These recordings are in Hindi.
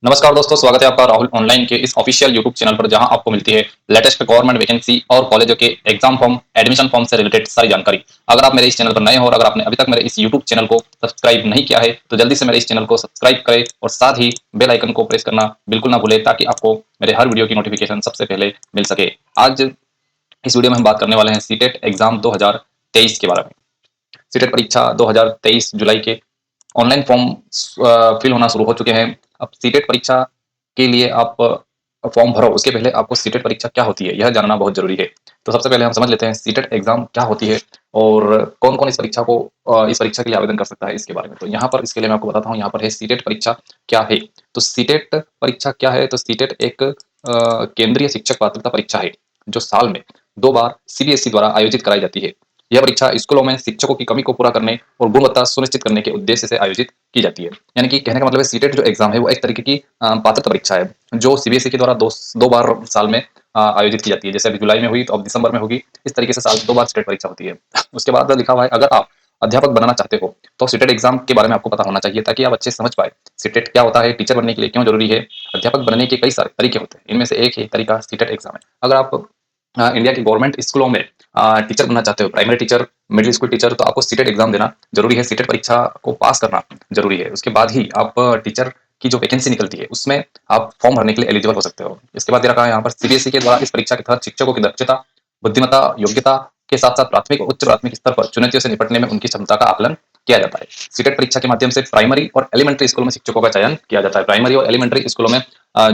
नमस्कार दोस्तों, स्वागत है आपका राहुल ऑनलाइन के इस ऑफिशियल यूट्यूब चैनल पर, जहां आपको मिलती है लेटेस्ट गवर्नमेंट वैकेंसी और कॉलेजों के एग्जाम फॉर्म, एडमिशन फॉर्म से रिलेटेड सारी जानकारी। अगर आप मेरे इस चैनल पर नए हो और अगर आपने अभी तक मेरे इस यूट्यूब चैनल को सब्सक्राइब नहीं किया है तो जल्दी से मेरे इस चैनल को सब्सक्राइब करें और साथ ही बेल आइकन को प्रेस करना बिल्कुल ना भूलें, ताकि आपको मेरे हर वीडियो की नोटिफिकेशन सबसे पहले मिल सके। आज इस वीडियो में हम बात करने वाले हैं सीटेट एग्जाम 2023 के बारे में। सीटेट परीक्षा 2023 जुलाई के ऑनलाइन फॉर्म फिल होना शुरू हो चुके हैं। अब सीटेट परीक्षा के लिए आप फॉर्म भरो, उसके पहले आपको सीटेट परीक्षा क्या होती है यह जानना बहुत जरूरी है। तो सबसे पहले हम समझ लेते हैं सीटेट एग्जाम क्या होती है और कौन कौन इस परीक्षा के लिए आवेदन कर सकता है इसके बारे में। तो यहाँ पर इसके लिए मैं आपको बताता हूँ, यहाँ पर है सीटेट परीक्षा क्या है। तो सीटेट परीक्षा क्या है, तो सीटेट एक केंद्रीय शिक्षक पात्रता परीक्षा है जो साल में 2 बार सीबीएसई द्वारा आयोजित कराई जाती है। यह परीक्षा स्कूलों में शिक्षकों की कमी को पूरा करने और गुणवत्ता सुनिश्चित करने के उद्देश्य से आयोजित की जाती है। यानी कि कहने का मतलब है सीटेट जो एग्जाम है वो एक तरीके की पात्रता परीक्षा है जो सीबीएसई के द्वारा दो बार साल में आयोजित की जाती है। जैसे अभी जुलाई में हुई तो अब दिसंबर में होगी, इस तरीके से साल 2 बार सीटेट परीक्षा होती है। उसके बाद लिखा हुआ है, अगर आप अध्यापक बनना चाहते हो तो सीटेट एग्जाम के बारे में आपको पता होना चाहिए, ताकि आप अच्छे से समझ पाए सीटेट क्या होता है, टीचर बनने के लिए क्यों जरूरी है। अध्यापक बनने के कई सारे तरीके होते हैं, इनमें से एक ही तरीका सीटेट एग्जाम है। अगर आप इंडिया की गवर्नमेंट स्कूलों में टीचर बनना चाहते हो, primary teacher, middle school teacher, तो आपको सीटेट एग्जाम देना जरूरी है। सीटेट परीक्षा को पास करना जरूरी है। उसके बाद ही आप टीचर की जो वैकेंसी निकलती है उसमें आप फॉर्म भरने के लिए एलिजिबल हो सकते हो। इसके बाद दे रखा है यहाँ पर, सीबीएसई के द्वारा इस परीक्षा के तहत शिक्षकों की दक्षता, बुद्धिमत्ता, योग्यता के साथ साथ प्राथमिक और उच्च प्राथमिक स्तर पर चुनौतियों से निपटने में उनकी क्षमता का आकलन किया जाता है। सीटेट परीक्षा के माध्यम से प्राइमरी और एलिमेंट्री स्कूल में शिक्षकों का चयन किया जाता है। प्राइमरी और एलिमेंट्री स्कूलों में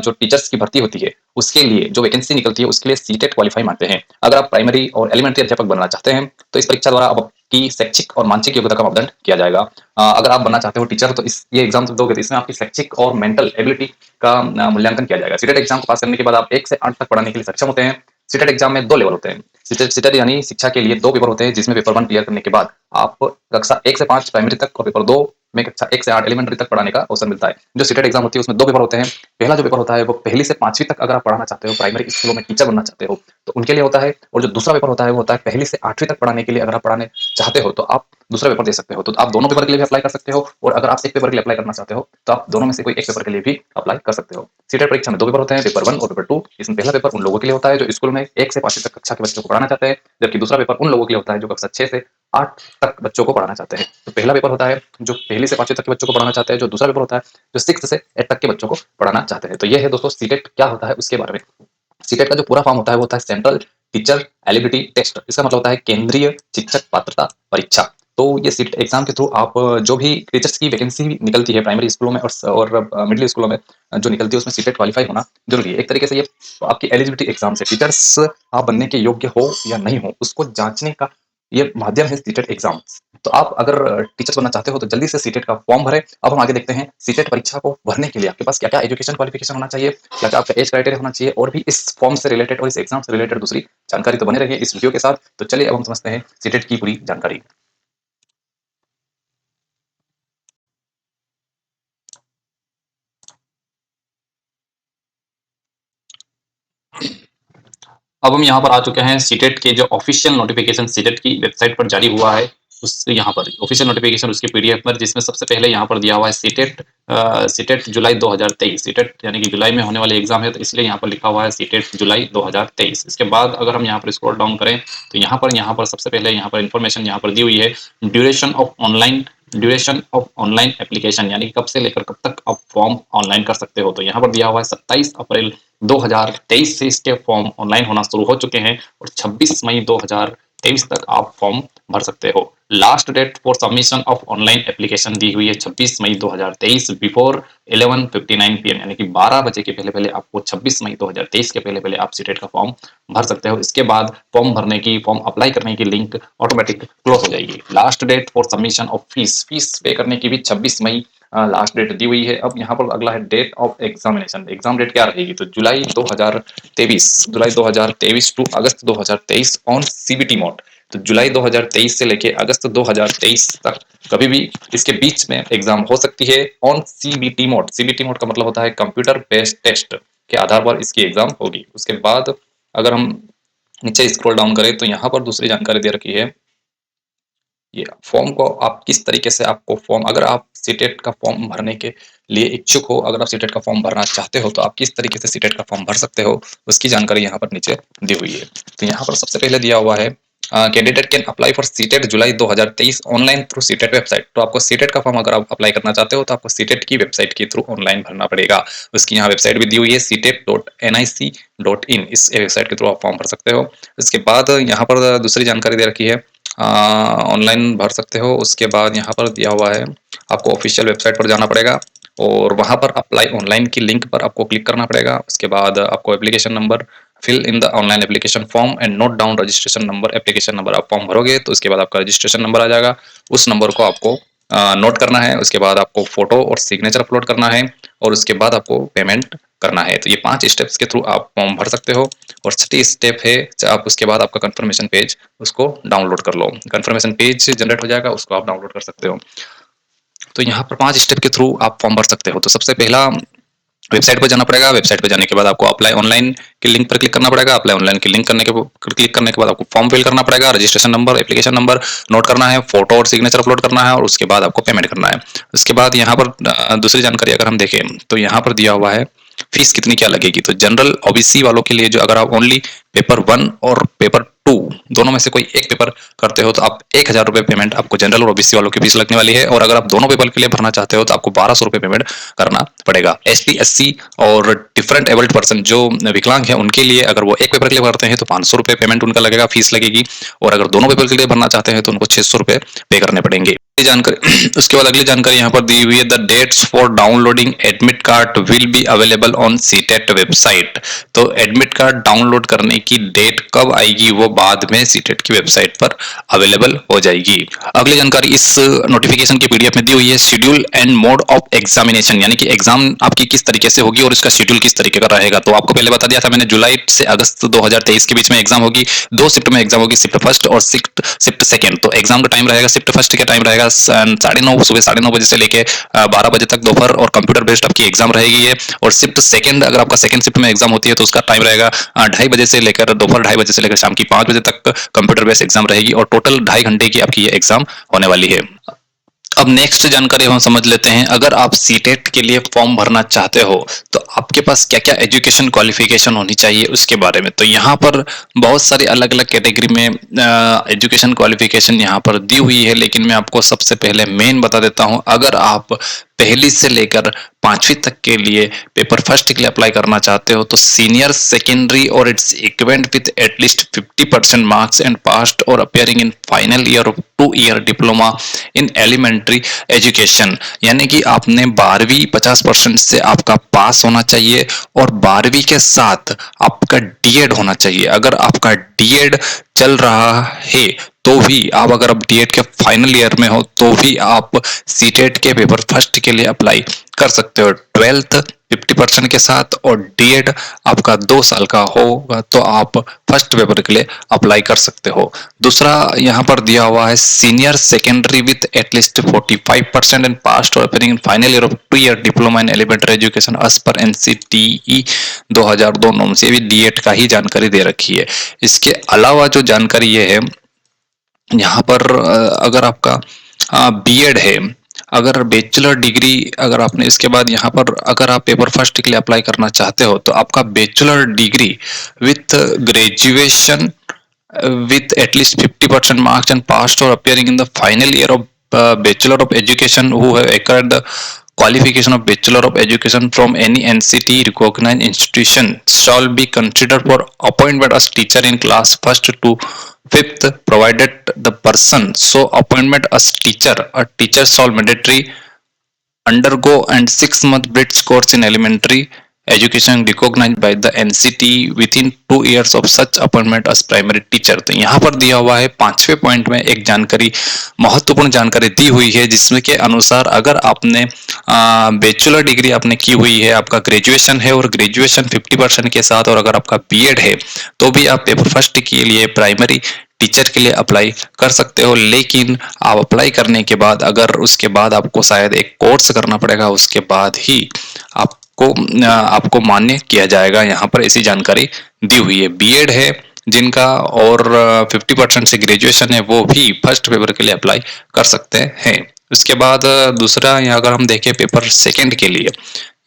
जो टीचर्स की भर्ती होती है उसके लिए जो वैकेंसी निकलती है उसके लिए सीटेट क्वालिफाई मानते हैं। अगर आप प्राइमरी और एलिमेंट्री अध्यापक बनना चाहते हैं तो इस परीक्षा द्वारा आपकी शैक्षिक और मानसिक योग्यता का मापदंड किया जाएगा। अगर आप बनना चाहते हो टीचर तो ये एग्जाम दोगे तो इसमें आपकी शैक्षिक और मेंटल एबिलिटी का मूल्यांकन किया जाएगा। सीटेट एग्जाम को पास करने के बाद आप 1 से 8 तक पढ़ाने के लिए सक्षम होते हैं। सीटेट एग्जाम में 2 लेवल होते हैं। सीटेट यानी शिक्षा के लिए 2 पेपर होते हैं, जिसमें पेपर 1 क्लियर करने के बाद आप कक्षा 1 से 5 प्राइमरी तक और पेपर 2 में कक्षा 1 से 8 एलिमेंट्री तक पढ़ाने का अवसर मिलता है। जो सीटेट एग्जाम होती है उसमें 2 पेपर होते हैं। पहला जो पेपर होता है वो पहली से 5वीं तक अगर आप पढ़ाना चाहते हो, प्राइमरी स्कूलों में टीचर बनना चाहते हो तो उनके लिए होता है। और जो दूसरा पेपर होता है वो होता है पहली से 8वीं तक पढ़ाने के लिए। अगर आप पढ़ाने चाहते हो तो आप दूसरा पेपर दे सकते हो। तो आप दोनों पेपर के लिए भी अप्लाई कर सकते हो, और अगर आप एक पेपर के लिए अप्लाई करना चाहते हो तो आप दोनों में से कोई एक पेपर के लिए भी अप्लाई कर सकते हो। सीटेट परीक्षा में 2 पेपर होते हैं, पेपर 1 और पेपर 2। इसमें पहला पेपर उन लोगों के लिए होता है जो स्कूल में 1 से 5वीं तक कक्षा के बच्चों को पढ़ाना चाहते हैं, जबकि दूसरा पेपर उन लोगों के लिए होता है जो कक्षा 6 से 8 तक बच्चों को पढ़ाना चाहते हैं। तो पहला पेपर होता है जो पहली से 5वीं तक के बच्चों को पढ़ाना चाहते हैं, जो दूसरा पेपर होता है जो 6 से 8 तक के बच्चों को पढ़ाना चाहते हैं। तो ये है दोस्तों सीटेट क्या होता है उसके बारे में। सीटेट का जो पूरा फॉर्म होता है वो होता है सेंट्रल टीचर एलिजिबिलिटी टेस्ट। इसका मतलब होता है केंद्रीय शिक्षक पात्रता परीक्षा। तो ये सीट एग्जाम के थ्रू आप जो भी टीचर्स की वैकेंसी निकलती है प्राइमरी स्कूलों में और मिडिल स्कूलों में जो निकलती है उसमें सीटेट क्वालिफाई होना जरूरी है। एक तरीके से ये आपकी एलिजिबिलिटी एग्जाम से टीचर्स आप बनने के योग्य हो या नहीं हो उसको जांचने का ये माध्यम है सीटेट एग्जाम। तो आप अगर टीचर्स बनना चाहते हो तो जल्दी से सीटेट का फॉर्म भरें। अब हम आगे देखते हैं सीटेट परीक्षा को भरने के लिए आपके पास क्या क्या एजुकेशन क्वालिफिकेशन होना चाहिए, क्या क्या आपका एज क्राइटेरिया होना चाहिए, और भी इस फॉर्म से रिलेटेड और इस एग्जाम से रिलेटेड दूसरी जानकारी। तो बने रहिए इस वीडियो के साथ। तो चलिए अब हम समझते हैं सीटेट की पूरी जानकारी। अब हम यहाँ पर आ चुके हैं सीटेट के जो ऑफिशियल नोटिफिकेशन सीटेट की वेबसाइट पर जारी हुआ है, उस यहाँ पर ऑफिशियल नोटिफिकेशन उसके पीडीएफ पर, जिसमें सबसे पहले यहाँ पर दिया हुआ है सीटेट सीटेट जुलाई 2023। सीटेट यानी कि जुलाई में होने वाली एग्जाम है, तो इसलिए यहाँ पर लिखा हुआ है सीटेट जुलाई 2023। इसके बाद अगर हम यहाँ पर स्क्रॉल डाउन करें तो यहाँ पर सबसे पहले यहाँ पर इन्फॉर्मेशन यहाँ पर दी हुई है। ड्यूरेशन ऑफ ऑनलाइन एप्लीकेशन, यानी कब से लेकर कब तक आप फॉर्म ऑनलाइन कर सकते हो। तो यहाँ पर दिया हुआ है 27 अप्रैल 2023 से इसके फॉर्म ऑनलाइन होना शुरू हो चुके हैं, और 26 मई 2023 तक आप फॉर्म भर सकते हो। Last date for submission of online application दी हुई है 26 मई 2023 बिफोर 11:59 PM, यानी कि 12 बजे के पहले पहले आपको 26 मई 2023 के पहले पहले आप सीटेट का फॉर्म भर सकते हो। इसके बाद फॉर्म अप्लाई करने की लिंक ऑटोमेटिक क्लोज हो जाएगी। Last date for submission of fees pay करने की भी 26 मई लास्ट डेट दी हुई है। अब यहाँ पर अगला है date of examination. Exam date क्या रहेगी, तो जुलाई 2023 टू अगस्त 2023 ऑन सीबीटी मोड। तो जुलाई 2023 से लेके अगस्त 2023 तक कभी भी इसके बीच में एग्जाम हो सकती है on CBT mode. CBT mode का मतलब होता है कंप्यूटर बेस्ड टेस्ट के आधार पर इसकी एग्जाम होगी। उसके बाद अगर हम नीचे स्क्रॉल डाउन करें तो यहाँ पर दूसरी जानकारी दे रखी है। ये फॉर्म को आप किस तरीके से आपको फॉर्म, अगर आप सीटेट का फॉर्म भरने के लिए इच्छुक हो, अगर आप सीटेट का फॉर्म भरना चाहते हो तो आप किस तरीके से सीटेट का फॉर्म भर सकते हो, उसकी जानकारी यहाँ पर नीचे दी हुई है। तो यहाँ पर सबसे पहले दिया हुआ है candidate can apply for CTET July 2023 online through CTET website. तो आपको सीटेट का फॉर्म अगर आप अप्लाई करना चाहते हो तो आपको सीटेट की वेबसाइट के थ्रू ऑनलाइन भरना पड़ेगा। उसकी यहाँ वेबसाइट भी दी हुई है ctet.nic.in, इस वेबसाइट के थ्रू आप फॉर्म भर सकते हो। उसके बाद यहाँ पर दूसरी जानकारी दे रखी है, ऑनलाइन भर सकते हो। उसके बाद यहाँ पर दिया हुआ है आपको ऑफिशियल वेबसाइट पर जाना पड़ेगा और वहाँ पर अप्लाई ऑनलाइन की लिंक पर आपको क्लिक करना पड़ेगा। उसके बाद आपको application number fill in the online application form and note down registration number. Application number आप फॉर्म भरोगे तो उसके बाद आपका रजिस्ट्रेशन नंबर आ जाएगा, उस नंबर को आपको नोट करना है। उसके बाद आपको फोटो और सिग्नेचर अपलोड करना है और उसके बाद आपको पेमेंट करना है। तो ये 5 स्टेप्स के थ्रू आप फॉर्म भर सकते हो। और छठी स्टेप है आप उसके बाद आपका कंफर्मेशन पेज उसको डाउनलोड कर लो। कंफर्मेशन पेज जनरेट हो जाएगा, उसको आप डाउनलोड कर सकते हो। तो यहाँ पर 5 स्टेप के थ्रू आप फॉर्म भर सकते हो। तो सबसे पहला वेबसाइट पर जाना पड़ेगा। वेबसाइट पर जाने के बाद आपको अप्लाई ऑनलाइन के लिंक पर क्लिक करना पड़ेगा। अप्लाई ऑनलाइन के लिंक क्लिक करने के बाद आपको फॉर्म फिल करना पड़ेगा। Registration number, application number note करना है, फोटो और सिग्नेचर अपलोड करना है और उसके बाद आपको पेमेंट करना है। उसके बाद यहाँ पर दूसरी जानकारी अगर हम देखें तो यहाँ पर दिया हुआ है फीस कितनी क्या लगेगी। तो जनरल ओबीसी वालों के लिए जो अगर आप ओनली पेपर 1 और पेपर 2 दोनों में से कोई एक पेपर करते हो तो आप 1000 रुपए पेमेंट आपको जनरल और ओबीसी वालों की फीस लगने वाली है। और अगर आप दोनों पेपर के लिए भरना चाहते हो तो आपको 1200 रुपए पेमेंट करना पड़ेगा। एसटी, एससी और डिफरेंट एबल्ड पर्सन जो विकलांग है उनके लिए अगर वो एक पेपर के लिए भरते हैं तो 500 रुपए पेमेंट उनका लगेगा, फीस लगेगी। और अगर दोनों पेपर के लिए भरना चाहते हैं तो उनको 600 रुपए पे करने पड़ेंगे। जानकारी उसके बाद अगली जानकारी यहाँ पर दी हुई है, the dates for downloading admit card will be available on CTET website. तो एडमिट कार्ड डाउनलोड करने की डेट कब आएगी वो बाद में सीटेट की वेबसाइट पर अवेलेबल हो जाएगी। अगली जानकारी इस नोटिफिकेशन की पीडीएफ में दी हुई है, schedule and mode of examination, यानी कि एग्जाम आपकी किस तरीके से होगी और इसका शेड्यूल किस तरीके का रहेगा। तो आपको पहले बता दिया था मैंने, जुलाई से अगस्त 2023 के बीच में एग्जाम होगी। 2 शिफ्ट में एग्जाम होगी, शिफ्ट फर्स्ट और शिफ्ट सेकंड। तो एग्जाम का टाइम रहेगा, शिफ्ट फर्स्ट का टाइम रहेगा 9:30 सुबह 9:30 बजे से लेके 12 बजे तक दोपहर और कंप्यूटर बेस्ड आपकी एग्जाम रहेगी ये। और शिफ्ट सेकंड अगर आपका सेकंड शिफ्ट में एग्जाम होती है तो उसका टाइम रहेगा 2:30 बजे से लेकर दोपहर 2:30 बजे से लेकर शाम की 5 बजे तक कंप्यूटर बेस्ड एग्जाम रहेगी और टोटल 2.5 घंटे की आपकी ये एग्जाम होने वाली है। अब नेक्स्ट जानकारी हम समझ लेते हैं, अगर आप सीटेट के लिए फॉर्म भरना चाहते हो तो आपके पास क्या क्या एजुकेशन क्वालिफिकेशन होनी चाहिए उसके बारे में। तो यहाँ पर बहुत सारी अलग अलग कैटेगरी में एजुकेशन क्वालिफिकेशन यहाँ पर दी हुई है, लेकिन मैं आपको सबसे पहले मेन बता देता हूँ। अगर आप पहली से लेकर 5वीं तक के लिए पेपर फर्स्ट के लिए अप्लाई करना चाहते हो तो सीनियर सेकेंडरी और it's equivalent with at least 50% marks and passed और appearing in final year of 2 year diploma in elementary education, यानी कि आपने 12वीं 50% से आपका पास होना चाहिए और 12वीं के साथ आपका डीएड होना चाहिए। अगर आपका डीएड चल रहा है तो भी आप, अगर आप डीएड के फाइनल ईयर में हो तो भी आप सीटेट के पेपर फर्स्ट के लिए अप्लाई कर सकते हो। 12th 50% के साथ और डीएड आपका 2 साल का होगा तो आप फर्स्ट पेपर के लिए अप्लाई कर सकते हो। दूसरा यहाँ पर दिया हुआ है, senior secondary with at least 45% and passed और appearing in final year of 2 year diploma in elementary education as per NCTE 2002 norms. ये भी डीएड का ही जानकारी दे रखी है। इसके अलावा जो जानकारी ये है यहाँ पर, अगर आपका बीएड है, अगर बैचलर डिग्री अगर आपने, इसके बाद यहाँ पर अगर आप पेपर फर्स्ट के लिए अप्लाई करना चाहते हो तो आपका bachelor degree with graduation with at least 50% marks and passed or appearing in the final year of Bachelor of Education who have acquired the qualification of Bachelor of Education from any NCT recognized institution shall be considered for appointment as teacher in class 1st to 5th provided the person so appointment as teacher. A teacher shall mandatory undergo and 6-month bridge course in elementary education recognised by the NCT within 2 years of such appointment as primary teacher. तो यहाँ पर दिया हुआ है 5वें पॉइंट में एक जानकारी, महत्वपूर्ण जानकारी दी हुई है जिसमें के अनुसार अगर आपने बैचलर डिग्री आपने की हुई है, आपका ग्रेजुएशन है और ग्रेजुएशन 50% के साथ, और अगर आपका बीएड है तो भी आप पेपर फर्स्ट के लिए प्राइमरी टीचर के लिए अप्लाई कर सकते हो। लेकिन आप अप्लाई करने के बाद अगर उसके बाद आपको शायद एक कोर्स करना पड़ेगा, उसके बाद ही आपको मान्य किया जाएगा। यहाँ पर ऐसी जानकारी दी हुई है। बीएड है जिनका और 50% से ग्रेजुएशन है वो भी फर्स्ट पेपर के लिए अप्लाई कर सकते हैं। उसके बाद दूसरा यहाँ अगर हम देखें पेपर सेकंड के लिए,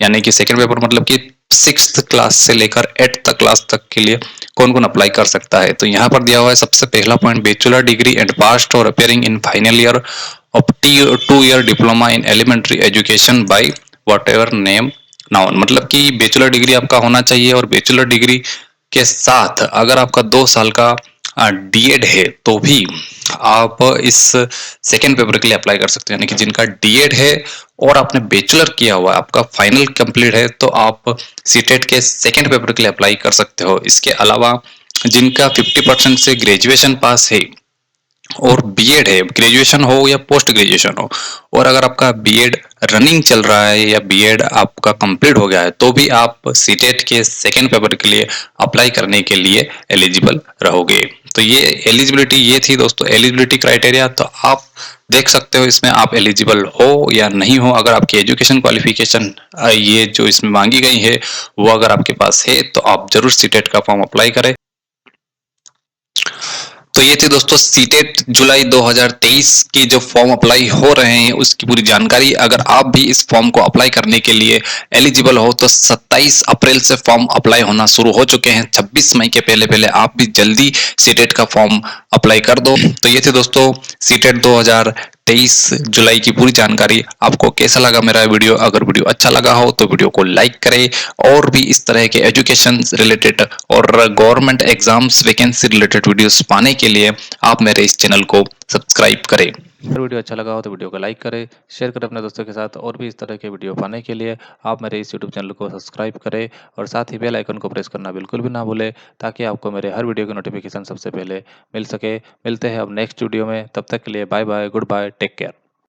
यानी कि सेकंड पेपर मतलब कि 6th क्लास से लेकर 8th क्लास तक के लिए कौन कौन अप्लाई कर सकता है। तो यहाँ पर दिया हुआ है सबसे पहला point, bachelor degree and passed और appearing in final year of 2 year diploma in elementary education by whatever name known. मतलब कि बैचलर डिग्री आपका होना चाहिए और बैचलर डिग्री के साथ अगर आपका 2 साल का डीएड है तो भी आप इस सेकेंड पेपर के लिए अप्लाई कर सकते हैं। यानी कि जिनका डीएड है और आपने बैचलर किया हुआ है, आपका फाइनल कंप्लीट है, तो आप सीटेट के सेकेंड पेपर के लिए अप्लाई कर सकते हो। इसके अलावा जिनका 50% से ग्रेजुएशन पास है और बीएड है, ग्रेजुएशन हो या पोस्ट ग्रेजुएशन हो, और अगर आपका बीएड रनिंग चल रहा है या बीएड आपका कंप्लीट हो गया है तो भी आप सीटेट के सेकेंड पेपर के लिए अप्लाई करने के लिए एलिजिबल रहोगे। तो ये एलिजिबिलिटी ये थी दोस्तों, एलिजिबिलिटी क्राइटेरिया। तो आप देख सकते हो इसमें आप एलिजिबल हो या नहीं हो। अगर आपकी एजुकेशन क्वालिफिकेशन ये जो इसमें मांगी गई है वो अगर आपके पास है तो आप जरूर सीटेट का फॉर्म अप्लाई करें। तो ये थी दोस्तों सीटेट जुलाई 2023 की जो फॉर्म अप्लाई हो रहे हैं उसकी पूरी जानकारी। अगर आप भी इस फॉर्म को अप्लाई करने के लिए एलिजिबल हो तो 27 अप्रैल से फॉर्म अप्लाई होना शुरू हो चुके हैं। 26 मई के पहले पहले आप भी जल्दी सीटेट का फॉर्म अप्लाई कर दो। तो ये थी दोस्तों सीटेट 2023 जुलाई की पूरी जानकारी। आपको कैसा लगा मेरा वीडियो? अगर वीडियो अच्छा लगा हो तो वीडियो को लाइक करें और भी इस तरह के एजुकेशन रिलेटेड और government exams vacancy related videos पाने के लिए आप मेरे इस चैनल को सब्सक्राइब करें। अगर वीडियो अच्छा लगा हो तो वीडियो को लाइक करें, शेयर करें अपने दोस्तों के साथ। और भी इस तरह के वीडियो पाने के लिए आप मेरे इस यूट्यूब चैनल को सब्सक्राइब करें और साथ ही बेल आइकन को प्रेस करना बिल्कुल भी ना भूलें, ताकि आपको मेरे हर वीडियो की नोटिफिकेशन सबसे पहले मिल सके। मिलते हैं अब नेक्स्ट वीडियो में, तब तक के लिए bye bye, good bye, take care.